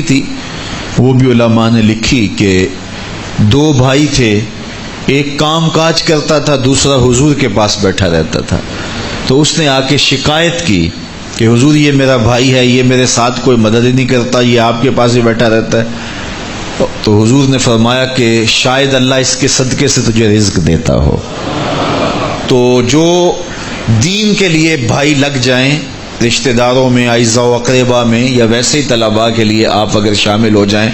تھی وہ بھی علماء نے لکھی کہ دو بھائی تھے، ایک کام کاج کرتا تھا، دوسرا حضور کے پاس بیٹھا رہتا تھا۔ تو اس نے آ کے شکایت کی کہ حضور یہ میرا بھائی ہے، یہ میرے ساتھ کوئی مدد ہی نہیں کرتا، یہ آپ کے پاس ہی بیٹھا رہتا ہے۔ تو حضور نے فرمایا کہ شاید اللہ اس کے صدقے سے تجھے رزق دیتا ہو۔ تو جو دین کے لیے بھائی لگ جائیں، رشتہ داروں میں، اعزاء و اقربا میں، یا ویسے ہی طلباء کے لیے آپ اگر شامل ہو جائیں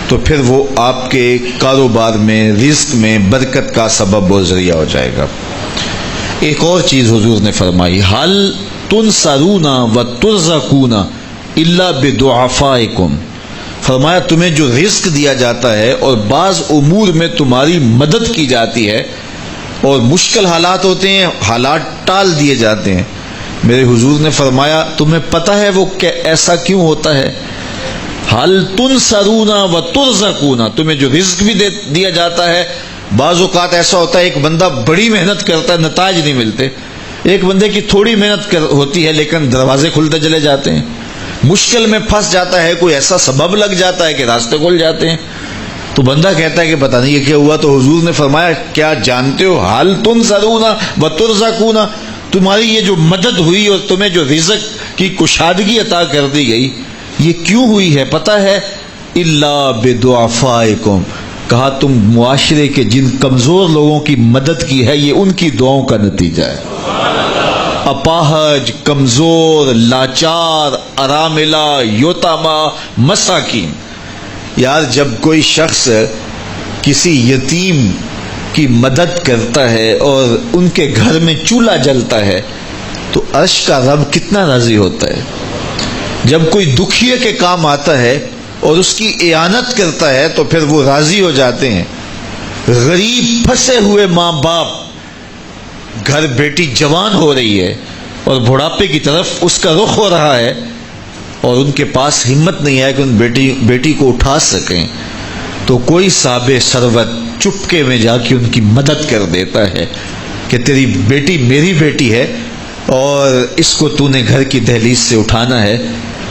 تو پھر وہ آپ کے کاروبار میں، رزق میں برکت کا سبب و ذریعہ ہو جائے گا۔ ایک اور چیز حضور نے فرمائی، حل تنصرون و ترزقون الا بضعفائکم، فرمایا تمہیں جو رزق دیا جاتا ہے اور بعض امور میں تمہاری مدد کی جاتی ہے اور مشکل حالات ہوتے ہیں، حالات ٹال دیے جاتے ہیں، میرے حضور نے فرمایا تمہیں پتہ ہے وہ ایسا کیوں ہوتا ہے؟ حل تنصرون و ترزقون، تمہیں جو رزق بھی دیا جاتا ہے، بعض اوقات ایسا ہوتا ہے ایک بندہ بڑی محنت کرتا ہے، نتائج نہیں ملتے، ایک بندے کی تھوڑی محنت ہوتی ہے لیکن دروازے کھلتے چلے جاتے ہیں، مشکل میں پھنس جاتا ہے، کوئی ایسا سبب لگ جاتا ہے کہ راستے کھل جاتے ہیں، تو بندہ کہتا ہے کہ پتہ نہیں یہ کیا ہوا۔ تو حضور نے فرمایا کیا جانتے ہو حل تنصرون و ترزقون، تمہاری یہ جو مدد ہوئی اور تمہیں جو رزق کی کشادگی عطا کر دی گئی یہ کیوں ہوئی ہے پتہ ہے؟ الا بضعفائکم، کہا تم معاشرے کے جن کمزور لوگوں کی مدد کی ہے یہ ان کی دعاؤں کا نتیجہ ہے۔ اپاہج، کمزور، لاچار، اراملہ، یتامہ، مساکین، یار جب کوئی شخص کسی یتیم کی مدد کرتا ہے اور ان کے گھر میں چولہا جلتا ہے تو عرش کا رب کتنا راضی ہوتا ہے۔ جب کوئی دکھیے کے کام آتا ہے اور اس کی اعانت کرتا ہے تو پھر وہ راضی ہو جاتے ہیں۔ غریب پھنسے ہوئے ماں باپ، گھر بیٹی جوان ہو رہی ہے اور بڑھاپے کی طرف اس کا رخ ہو رہا ہے اور ان کے پاس ہمت نہیں ہے کہ ان بیٹی کو اٹھا سکیں، تو کوئی صاحب ثروت چپکے میں جا کے ان کی مدد کر دیتا ہے کہ تیری بیٹی میری بیٹی ہے اور اس کو تو نے گھر کی دہلیز سے اٹھانا ہے،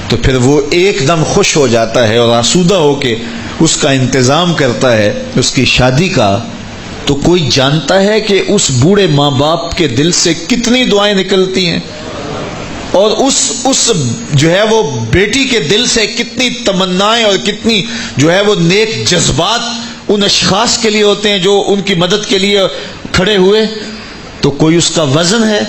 تو پھر وہ ایک دم خوش ہو جاتا ہے اور آسودہ ہو کے اس کا انتظام کرتا ہے اس کی شادی کا۔ تو کوئی جانتا ہے کہ اس بوڑھے ماں باپ کے دل سے کتنی دعائیں نکلتی ہیں اور اس جو ہے وہ بیٹی کے دل سے کتنی تمنائیں اور کتنی جو ہے وہ نیک جذبات ان اشخاص کے لیے ہوتے ہیں جو ان کی مدد کے لیے کھڑے ہوئے۔ تو کوئی اس کا وزن ہے؟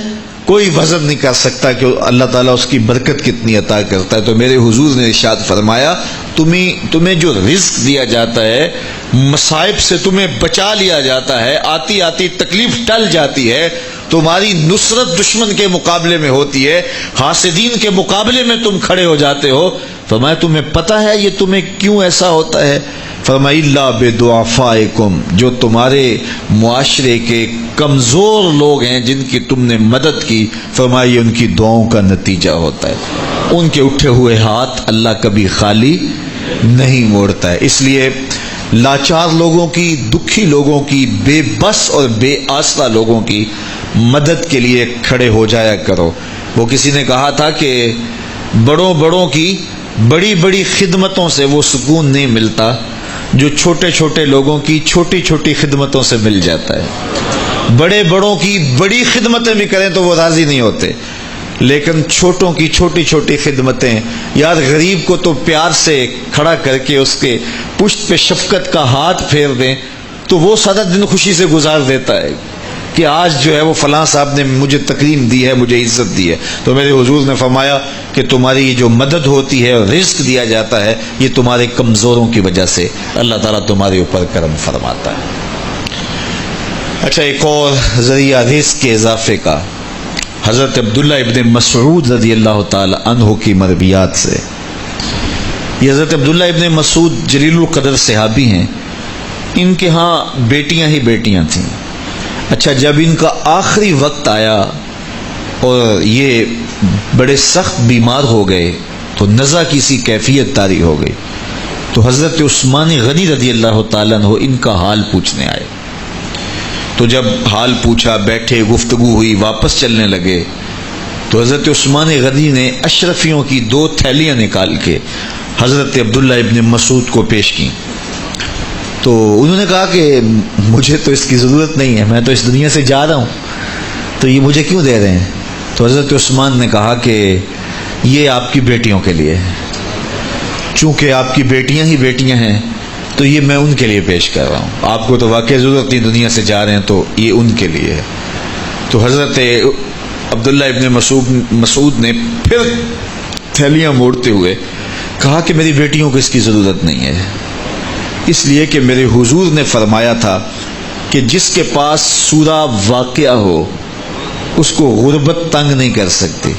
کوئی وزن نہیں کر سکتا کہ اللہ تعالیٰ اس کی برکت کتنی عطا کرتا ہے۔ تو میرے حضور نے ارشاد فرمایا تمہیں جو رزق دیا جاتا ہے، مصائب سے تمہیں بچا لیا جاتا ہے، آتی آتی تکلیف ٹل جاتی ہے، تمہاری نصرت دشمن کے مقابلے میں ہوتی ہے، حاسدین کے مقابلے میں تم کھڑے ہو جاتے ہو، فرمایا تمہیں پتہ ہے یہ تمہیں کیوں ایسا ہوتا ہے؟ فرمایا الا بضعفائکم، جو تمہارے معاشرے کے کمزور لوگ ہیں جن کی تم نے مدد کی، فرمایا یہ ان کی دعاؤں کا نتیجہ ہوتا ہے، ان کے اٹھے ہوئے ہاتھ اللہ کبھی خالی نہیں موڑتا ہے۔ اس لیے لاچار لوگوں کی، دکھی لوگوں کی، بے بس اور بے آسرا لوگوں کی مدد کے لیے کھڑے ہو جایا کرو۔ وہ کسی نے کہا تھا کہ بڑوں کی بڑی بڑی خدمتوں سے وہ سکون نہیں ملتا جو چھوٹے چھوٹے لوگوں کی چھوٹی چھوٹی خدمتوں سے مل جاتا ہے۔ بڑوں کی بڑی خدمتیں بھی کریں تو وہ راضی نہیں ہوتے، لیکن چھوٹوں کی چھوٹی چھوٹی خدمتیں، یار غریب کو تو پیار سے کھڑا کر کے اس کے پشت پہ شفقت کا ہاتھ پھیر دیں تو وہ سارا دن خوشی سے گزار دیتا ہے کہ آج جو ہے وہ فلاں صاحب نے مجھے تکریم دی ہے، مجھے عزت دی ہے۔ تو میرے حضور نے فرمایا کہ تمہاری جو مدد ہوتی ہے اور رزق دیا جاتا ہے یہ تمہارے کمزوروں کی وجہ سے اللہ تعالیٰ تمہارے اوپر کرم فرماتا ہے۔ اچھا، ایک اور ذریعہ رزق کے اضافے کا حضرت عبداللہ ابن مسعود رضی اللہ تعالی عنہ کی مرویات سے، یہ حضرت عبداللہ ابن مسعود جلیل القدر صحابی ہیں، ان کے ہاں بیٹیاں ہی بیٹیاں تھیں۔ اچھا، جب ان کا آخری وقت آیا اور یہ بڑے سخت بیمار ہو گئے تو نزع کی سی کیفیت طاری ہو گئی، تو حضرت عثمان غنی رضی اللہ تعالیٰ عنہ ان کا حال پوچھنے آئے۔ تو جب حال پوچھا، بیٹھے، گفتگو ہوئی، واپس چلنے لگے، تو حضرت عثمان غنی نے اشرفیوں کی 2 تھیلیاں نکال کے حضرت عبداللہ ابن مسعود کو پیش کی. تو انہوں نے کہا کہ مجھے تو اس کی ضرورت نہیں ہے، میں تو اس دنیا سے جا رہا ہوں، تو یہ مجھے کیوں دے رہے ہیں؟ تو حضرت عثمان نے کہا کہ یہ آپ کی بیٹیوں کے لیے ہے، چونکہ آپ کی بیٹیاں ہی بیٹیاں ہیں تو یہ میں ان کے لیے پیش کر رہا ہوں، آپ کو تو واقعی ضرورت نہیں، دنیا سے جا رہے ہیں تو یہ ان کے لیے ہے. تو حضرت عبداللہ ابن مسعود نے پھر تھیلیاں موڑتے ہوئے کہا کہ میری بیٹیوں کو اس کی ضرورت نہیں ہے، اس لیے کہ میرے حضور نے فرمایا تھا کہ جس کے پاس سورہ واقعہ ہو اس کو غربت تنگ نہیں کر سکتی.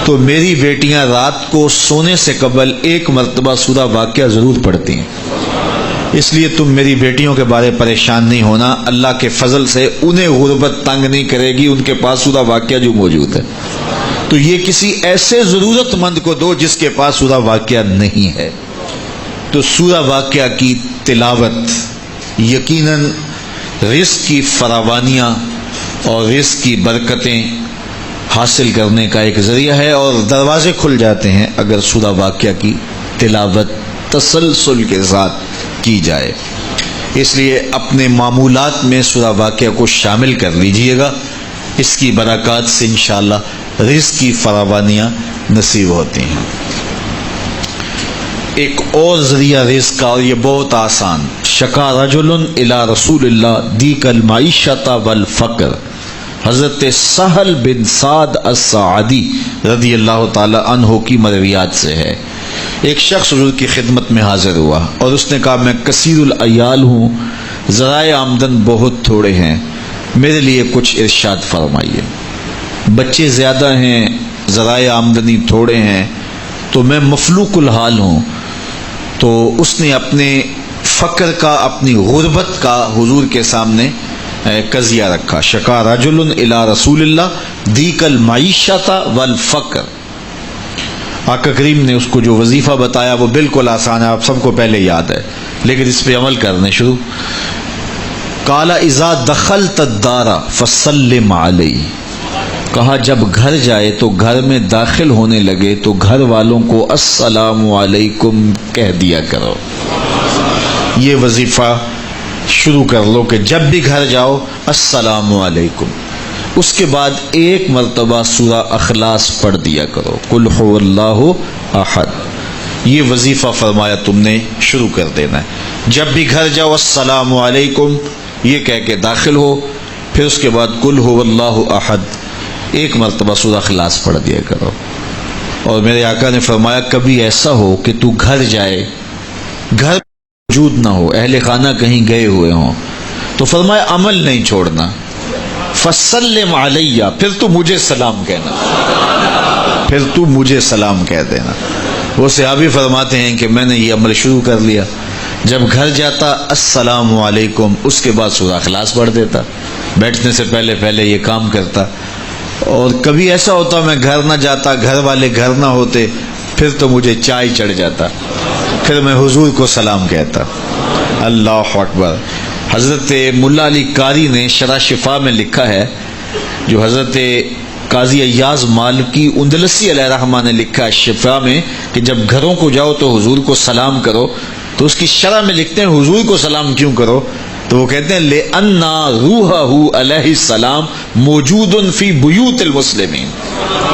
تو میری بیٹیاں رات کو سونے سے قبل ایک مرتبہ سورہ واقعہ ضرور پڑھتی ہیں، اس لیے تم میری بیٹیوں کے بارے پریشان نہیں ہونا، اللہ کے فضل سے انہیں غربت تنگ نہیں کرے گی، ان کے پاس سورہ واقعہ جو موجود ہے. تو یہ کسی ایسے ضرورت مند کو دو جس کے پاس سورہ واقعہ نہیں ہے. تو سورہ واقعہ کی تلاوت یقیناً رزق کی فراوانیاں اور رزق کی برکتیں حاصل کرنے کا ایک ذریعہ ہے، اور دروازے کھل جاتے ہیں اگر سورہ واقعہ کی تلاوت تسلسل کے ساتھ کی جائے. اس لیے اپنے معمولات میں سورہ واقعہ کو شامل کر لیجئے گا، اس کی برکات سے انشاءاللہ رزق کی فراوانیاں نصیب ہوتی ہیں. ایک اور ذریعہ رزق کا، اور یہ بہت آسان، شکا رجل الی رسول اللہ دیک المعیشۃ والفقر. حضرت سہل بن سعد الساعدی رضی اللہ تعالی عنہ کی مرویات سے ہے. ایک شخص حضور کی خدمت میں حاضر ہوا اور اس نے کہا میں کثیر العیال ہوں، ذرائع آمدن بہت تھوڑے ہیں، میرے لیے کچھ ارشاد فرمائیے. بچے زیادہ ہیں، ذرائع آمدنی تھوڑے ہیں، تو میں مفلوق الحال ہوں. تو اس نے اپنے فقر کا، اپنی غربت کا حضور کے سامنے قضیہ رکھا. شکا رجل الی رسول اللہ دیک المعیشۃ والفقر. آقا کریم نے اس کو جو وظیفہ بتایا وہ بالکل آسان ہے، آپ سب کو پہلے یاد ہے، لیکن اس پہ عمل کرنے شروع. قال اذا دخلت الدار فسلم علی. کہا جب گھر جائے تو گھر میں داخل ہونے لگے تو گھر والوں کو السلام علیکم کہہ دیا کرو. یہ وظیفہ شروع کر لو کہ جب بھی گھر جاؤ السلام علیکم. اس کے بعد ایک مرتبہ سورہ اخلاص پڑھ دیا کرو، قل هو اللہ احد. یہ وظیفہ فرمایا تم نے شروع کر دینا ہے. جب بھی گھر جاؤ السلام علیکم یہ کہہ کے داخل ہو، پھر اس کے بعد قل هو اللہ احد ایک مرتبہ سورہ اخلاص پڑھ دیا کرو. اور میرے آقا نے فرمایا کبھی ایسا ہو کہ تو گھر جائے، گھر موجود نہ ہو، اہل خانہ کہیں گئے ہوئے ہوں، تو فرمایا عمل نہیں چھوڑنا، فسلم علیہ، پھر تو مجھے سلام کہنا، پھر تو مجھے سلام کہہ دینا. وہ صحابی فرماتے ہیں کہ میں نے یہ عمل شروع کر لیا، جب گھر جاتا السلام علیکم، اس کے بعد سورہ اخلاص پڑھ دیتا، بیٹھنے سے پہلے پہلے یہ کام کرتا. اور کبھی ایسا ہوتا میں گھر نہ جاتا، گھر والے گھر نہ ہوتے، پھر تو مجھے چائے چڑھ جاتا، پھر میں حضور کو سلام کہتا. اللہ اکبر. حضرت ملا علی قاری نے شرح شفا میں لکھا ہے، جو حضرت قاضی ایاز مالکی اندلسی علیہ رحمہ نے لکھا ہے شفا میں کہ جب گھروں کو جاؤ تو حضور کو سلام کرو. تو اس کی شرح میں لکھتے ہیں حضور کو سلام کیوں کرو، تو وہ کہتے ہیں لِأَنَّ رُوحَهُ علیہ السلام موجود فی بیوت المسلمین،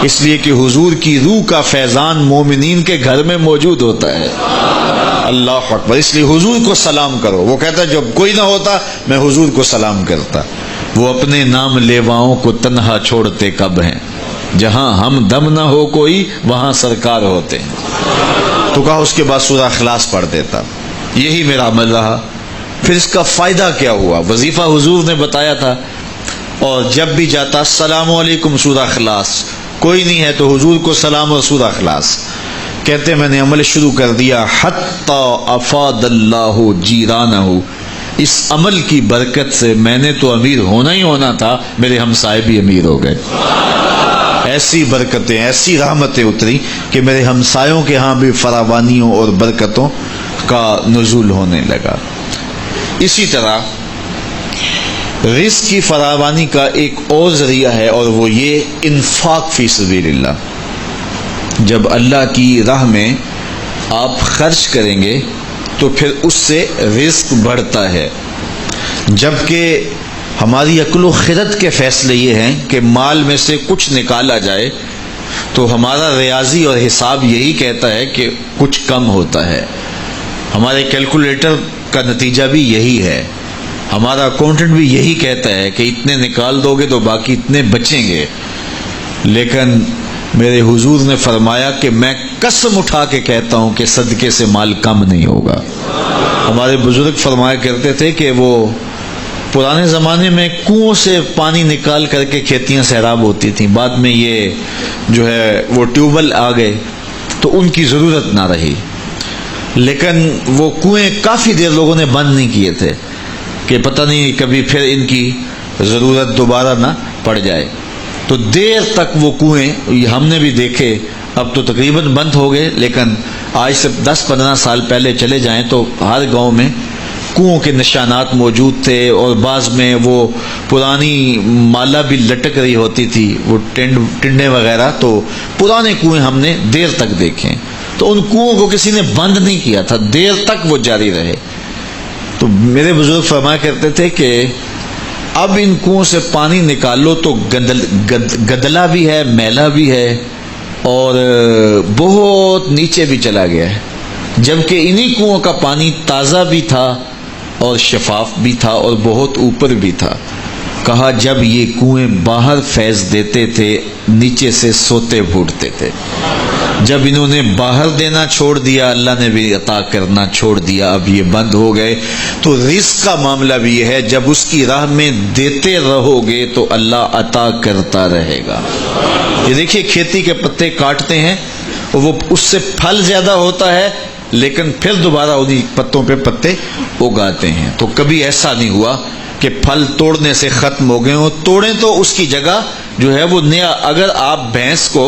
اس لیے کہ حضور کی روح کا فیضان مومنین کے گھر میں موجود ہوتا ہے. اللہ اکبر. اس لیے حضور کو سلام کرو. وہ کہتا ہے جب کوئی نہ ہوتا میں حضور کو سلام کرتا. وہ اپنے نام لیواؤں کو تنہا چھوڑتے کب ہیں، جہاں ہم دم نہ ہو کوئی وہاں سرکار ہوتے ہیں. تو کہا اس کے بعد سورہ اخلاص پڑھ دیتا. یہی میرا عمل رہا. پھر اس کا فائدہ کیا ہوا، وظیفہ حضور نے بتایا تھا، اور جب بھی جاتا السلام علیکم سورہ اخلاص، کوئی نہیں ہے تو حضور کو سلام اور سورہ اخلاص. کہتے میں نے عمل شروع کر دیا حتی افاد اللہ جیرانہ. اس عمل کی برکت سے میں نے تو امیر ہونا ہی ہونا تھا، میرے ہمسائے بھی امیر ہو گئے. ایسی برکتیں، ایسی رحمتیں اتری کہ میرے ہمسایوں کے ہاں بھی فراوانیوں اور برکتوں کا نزول ہونے لگا. اسی طرح رزق کی فراوانی کا ایک اور ذریعہ ہے، اور وہ یہ انفاق فی سبیل اللہ. جب اللہ کی راہ میں آپ خرچ کریں گے تو پھر اس سے رزق بڑھتا ہے، جبکہ ہماری عقل و خرد کے فیصلے یہ ہیں کہ مال میں سے کچھ نکالا جائے تو ہمارا ریاضی اور حساب یہی کہتا ہے کہ کچھ کم ہوتا ہے، ہمارے کیلکولیٹر کا نتیجہ بھی یہی ہے، ہمارا اکاؤنٹنٹ بھی یہی کہتا ہے کہ اتنے نکال دو گے تو باقی اتنے بچیں گے، لیکن میرے حضور نے فرمایا کہ میں قسم اٹھا کے کہتا ہوں کہ صدقے سے مال کم نہیں ہوگا۔ ہمارے بزرگ فرمایا کرتے تھے کہ وہ پرانے زمانے میں کنویں سے پانی نکال کر کے کھیتیاں سیراب ہوتی تھیں، بعد میں یہ جو ہے وہ ٹیوبویل آ گئے تو ان کی ضرورت نہ رہی، لیکن وہ کنویں کافی دیر لوگوں نے بند نہیں کیے تھے کہ پتہ نہیں کبھی پھر ان کی ضرورت دوبارہ نہ پڑ جائے، تو دیر تک وہ کنویں ہم نے بھی دیکھے، اب تو تقریباً بند ہو گئے، لیکن آج سے 10-15 سال پہلے چلے جائیں تو ہر گاؤں میں کنووں کے نشانات موجود تھے، اور بعض میں وہ پرانی مالا بھی لٹک رہی ہوتی تھی، وہ ٹنڈے وغیرہ، تو پرانے کنویں ہم نے دیر تک دیکھے، تو ان کنووں کو کسی نے بند نہیں کیا تھا، دیر تک وہ جاری رہے۔ تو میرے بزرگ فرمایا کرتے تھے کہ اب ان کنووں سے پانی نکالو تو گدلا بھی ہے، میلا بھی ہے، اور بہت نیچے بھی چلا گیا ہے، جبکہ انہی کنووں کا پانی تازہ بھی تھا اور شفاف بھی تھا اور بہت اوپر بھی تھا۔ کہا جب یہ کنویں باہر فیض دیتے تھے نیچے سے سوتے پھوٹتے تھے، جب انہوں نے باہر دینا چھوڑ دیا اللہ نے بھی عطا کرنا چھوڑ دیا، اب یہ بند ہو گئے۔ تو رزق کا معاملہ بھی یہ ہے، جب اس کی راہ میں دیتے رہو گے تو اللہ عطا کرتا رہے گا۔ یہ دیکھیے کھیتی کے پتے کاٹتے ہیں اور وہ اس سے پھل زیادہ ہوتا ہے، لیکن پھر دوبارہ انہی پتوں پہ پتے اگاتے ہیں، تو کبھی ایسا نہیں ہوا کہ پھل توڑنے سے ختم ہو گئے ہوں، توڑیں تو اس کی جگہ جو ہے وہ نیا، اگر آپ بھینس کو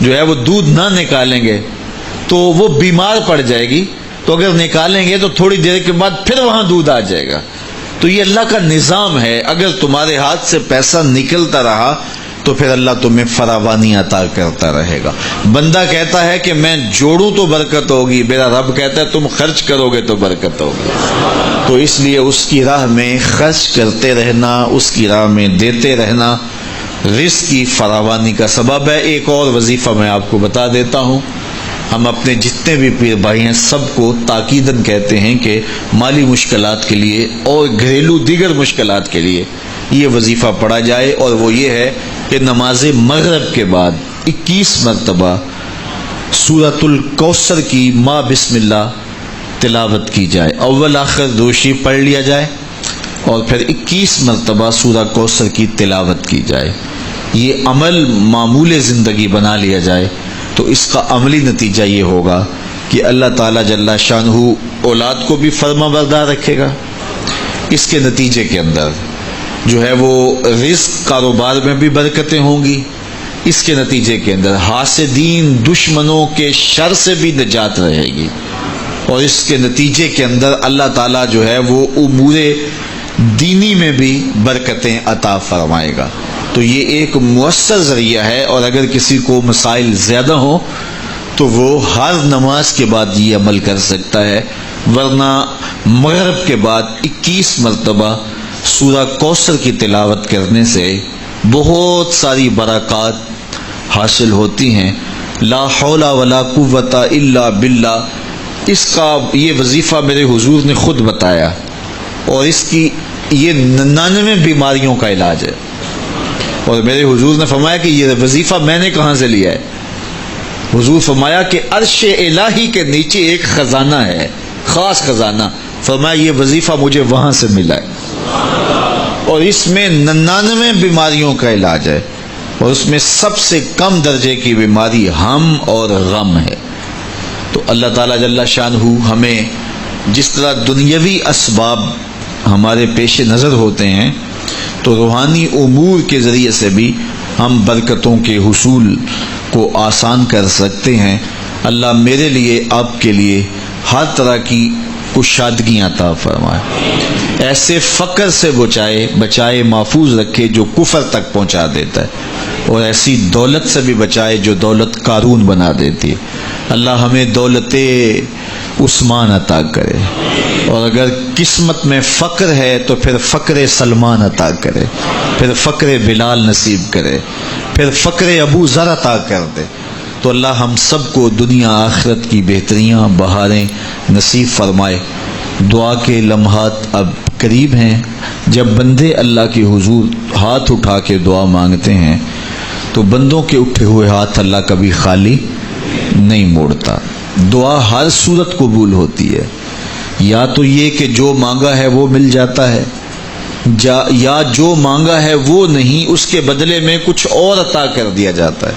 جو ہے وہ دودھ نہ نکالیں گے تو وہ بیمار پڑ جائے گی، تو اگر نکالیں گے تو تھوڑی دیر کے بعد پھر وہاں دودھ آ جائے گا۔ تو یہ اللہ کا نظام ہے، اگر تمہارے ہاتھ سے پیسہ نکلتا رہا تو پھر اللہ تمہیں فراوانی عطا کرتا رہے گا۔ بندہ کہتا ہے کہ میں جوڑوں تو برکت ہوگی، میرا رب کہتا ہے تم خرچ کرو گے تو برکت ہوگی۔ تو اس لیے اس کی راہ میں خرچ کرتے رہنا، اس کی راہ میں دیتے رہنا رزق کی فراوانی کا سبب ہے۔ ایک اور وظیفہ میں آپ کو بتا دیتا ہوں، ہم اپنے جتنے بھی پیر بھائی ہیں سب کو تاکیداً کہتے ہیں کہ مالی مشکلات کے لیے اور گھریلو دیگر مشکلات کے لیے یہ وظیفہ پڑھا جائے، اور وہ یہ ہے کہ نماز مغرب کے بعد 21 مرتبہ سورۃ الکوثر کی ما بسم اللہ تلاوت کی جائے، اول آخر دوشی پڑھ لیا جائے اور پھر 21 مرتبہ سورہ کوثر کی تلاوت کی جائے۔ یہ عمل معمول زندگی بنا لیا جائے تو اس کا عملی نتیجہ یہ ہوگا کہ اللہ تعالیٰ جل شانہ اولاد کو بھی فرما بردار رکھے گا، اس کے نتیجے کے اندر جو ہے وہ رزق کاروبار میں بھی برکتیں ہوں گی، اس کے نتیجے کے اندر حاسدین دشمنوں کے شر سے بھی نجات رہے گی، اور اس کے نتیجے کے اندر اللہ تعالیٰ جو ہے وہ امور دینی میں بھی برکتیں عطا فرمائے گا۔ تو یہ ایک مؤثر ذریعہ ہے، اور اگر کسی کو مسائل زیادہ ہوں تو وہ ہر نماز کے بعد یہ عمل کر سکتا ہے، ورنہ مغرب کے بعد 21 مرتبہ سورہ کوثر کی تلاوت کرنے سے بہت ساری برکات حاصل ہوتی ہیں۔ لا حول ولا قوت الا باللہ، اس کا یہ وظیفہ میرے حضور نے خود بتایا، اور اس کی یہ 99 بیماریوں کا علاج ہے، اور میرے حضور نے فرمایا کہ یہ وظیفہ میں نے کہاں سے لیا ہے؟ حضور فرمایا کہ عرش الہی کے نیچے ایک خزانہ ہے، خاص خزانہ، فرمایا یہ وظیفہ مجھے وہاں سے ملا ہے، اور اس میں 99 بیماریوں کا علاج ہے، اور اس میں سب سے کم درجے کی بیماری ہم اور غم ہے۔ تو اللہ تعالیٰ جل شانہ ہمیں جس طرح دنیاوی اسباب ہمارے پیش نظر ہوتے ہیں تو روحانی امور کے ذریعے سے بھی ہم برکتوں کے حصول کو آسان کر سکتے ہیں۔ اللہ میرے لیے آپ کے لیے ہر طرح کی کشادگیاں عطا فرمائے، ایسے فقر سے بچائے محفوظ رکھے جو کفر تک پہنچا دیتا ہے، اور ایسی دولت سے بھی بچائے جو دولت قارون بنا دیتی ہے۔ اللہ ہمیں دولت عثمان عطا کرے، اور اگر قسمت میں فقر ہے تو پھر فقر سلمان عطا کرے، پھر فقر بلال نصیب کرے، پھر فقر ابو ذر عطا کر دے، تو اللہ ہم سب کو دنیا آخرت کی بہتریاں بہاریں نصیب فرمائے۔ دعا کے لمحات اب قریب ہیں، جب بندے اللہ کے حضور ہاتھ اٹھا کے دعا مانگتے ہیں تو بندوں کے اٹھے ہوئے ہاتھ اللہ کبھی خالی نہیں موڑتا۔ دعا ہر صورت قبول ہوتی ہے، یا تو یہ کہ جو مانگا ہے وہ مل جاتا ہے، یا جو مانگا ہے وہ نہیں، اس کے بدلے میں کچھ اور عطا کر دیا جاتا ہے،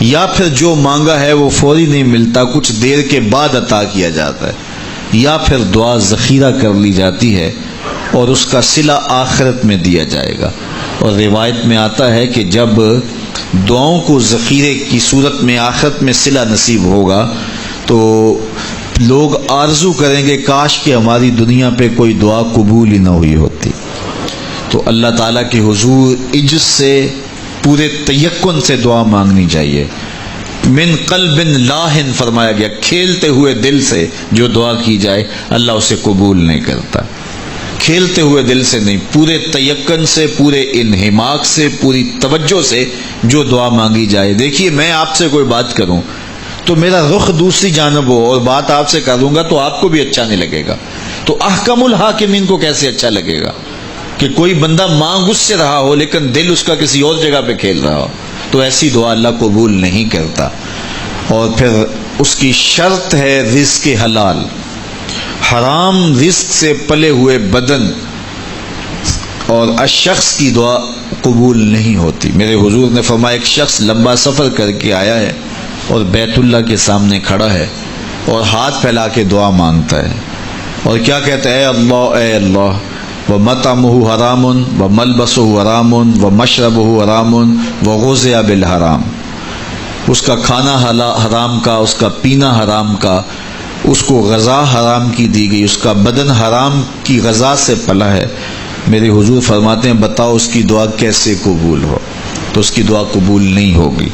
یا پھر جو مانگا ہے وہ فوری نہیں ملتا، کچھ دیر کے بعد عطا کیا جاتا ہے، یا پھر دعا ذخیرہ کر لی جاتی ہے اور اس کا صلہ آخرت میں دیا جائے گا۔ اور روایت میں آتا ہے کہ جب دعاؤں کو ذخیرے کی صورت میں آخرت میں صلہ نصیب ہوگا تو لوگ آرزو کریں گے کاش کہ ہماری دنیا پہ کوئی دعا قبول ہی نہ ہوئی ہوتی۔ تو اللہ تعالیٰ کے حضور عجز سے، پورے تیقن سے دعا مانگنی چاہیے۔ من قلب لاہن فرمایا گیا، کھیلتے ہوئے دل سے جو دعا کی جائے اللہ اسے قبول نہیں کرتا۔ کھیلتے ہوئے دل سے نہیں، پورے تیقن سے، پورے انہماک سے، پوری توجہ سے جو دعا مانگی جائے۔ دیکھیے میں آپ سے کوئی بات کروں تو میرا رخ دوسری جانب ہو اور بات آپ سے کروں گا تو آپ کو بھی اچھا نہیں لگے گا، تو احکم الحاکمین کو کیسے اچھا لگے گا کہ کوئی بندہ مانگ اس سے رہا ہو لیکن دل اس کا کسی اور جگہ پہ کھیل رہا ہو؟ تو ایسی دعا اللہ قبول نہیں کرتا۔ اور پھر اس کی شرط ہے رزق حلال۔ حرام رزق سے پلے ہوئے بدن اور الشخص کی دعا قبول نہیں ہوتی۔ میرے حضور نے فرمایا ایک شخص لمبا سفر کر کے آیا ہے اور بیت اللہ کے سامنے کھڑا ہے اور ہاتھ پھیلا کے دعا مانگتا ہے اور کیا کہتا ہے؟ اے اللہ وَمَطْعَمُهُ حَرَامٌ وَمَلْبَسُهُ حَرَامٌ وَمَشْرَبُهُ حَرَامٌ وَغُذِّيَ بِالْحَرَام۔ اس کا کھانا حرام کا، اس کا پینا حرام کا، اس کو غذا حرام کی دی گئی، اس کا بدن حرام کی غذا سے پلا ہے۔ میرے حضور فرماتے ہیں بتاؤ اس کی دعا کیسے قبول ہو؟ تو اس کی دعا قبول نہیں ہوگی۔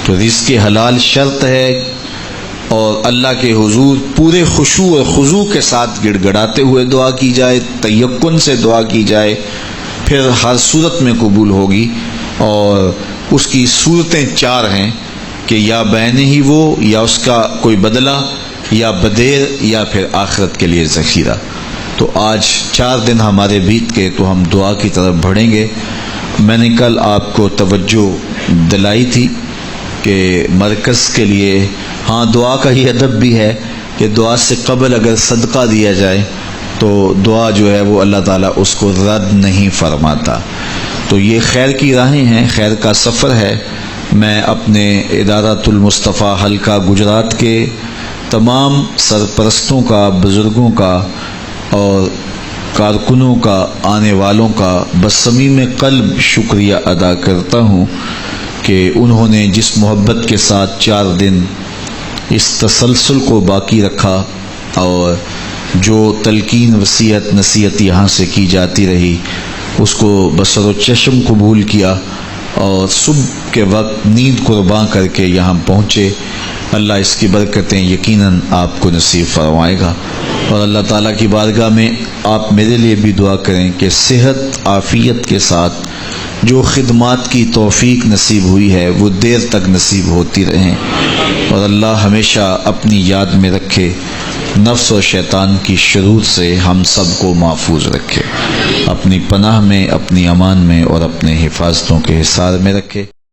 تو رزق حلال شرط ہے، اور اللہ کے حضور پورے خشوع اور خضوع کے ساتھ گڑ گڑاتے ہوئے دعا کی جائے، تیقن سے دعا کی جائے، پھر ہر صورت میں قبول ہوگی۔ اور اس کی صورتیں چار ہیں کہ یا بین ہی وہ، یا اس کا کوئی بدلہ، یا بدیر، یا پھر آخرت کے لیے ذخیرہ۔ تو آج 4 دن ہمارے بیت کے تو ہم دعا کی طرف بڑھیں گے۔ میں نے کل آپ کو توجہ دلائی تھی کہ مرکز کے لیے ہاں دعا کا ہی ادب بھی ہے کہ دعا سے قبل اگر صدقہ دیا جائے تو دعا جو ہے وہ اللہ تعالیٰ اس کو رد نہیں فرماتا۔ تو یہ خیر کی راہیں ہیں، خیر کا سفر ہے۔ میں اپنے ادارۃ المصطفیٰ حلقہ گجرات کے تمام سرپرستوں کا، بزرگوں کا اور کارکنوں کا، آنے والوں کا بصمیم قلب شکریہ ادا کرتا ہوں کہ انہوں نے جس محبت کے ساتھ 4 دن اس تسلسل کو باقی رکھا اور جو تلقین وصیت نصیحت یہاں سے کی جاتی رہی اس کو بصر و چشم قبول کیا، اور صبح کے وقت نیند قرباں کر کے یہاں پہنچے۔ اللہ اس کی برکتیں یقیناً آپ کو نصیب فرمائے گا۔ اور اللہ تعالیٰ کی بارگاہ میں آپ میرے لیے بھی دعا کریں کہ صحت عافیت کے ساتھ جو خدمات کی توفیق نصیب ہوئی ہے وہ دیر تک نصیب ہوتی رہیں، اور اللہ ہمیشہ اپنی یاد میں رکھے، نفس و شیطان کی شرور سے ہم سب کو محفوظ رکھے، اپنی پناہ میں، اپنی امان میں اور اپنے حفاظتوں کے حصار میں رکھے۔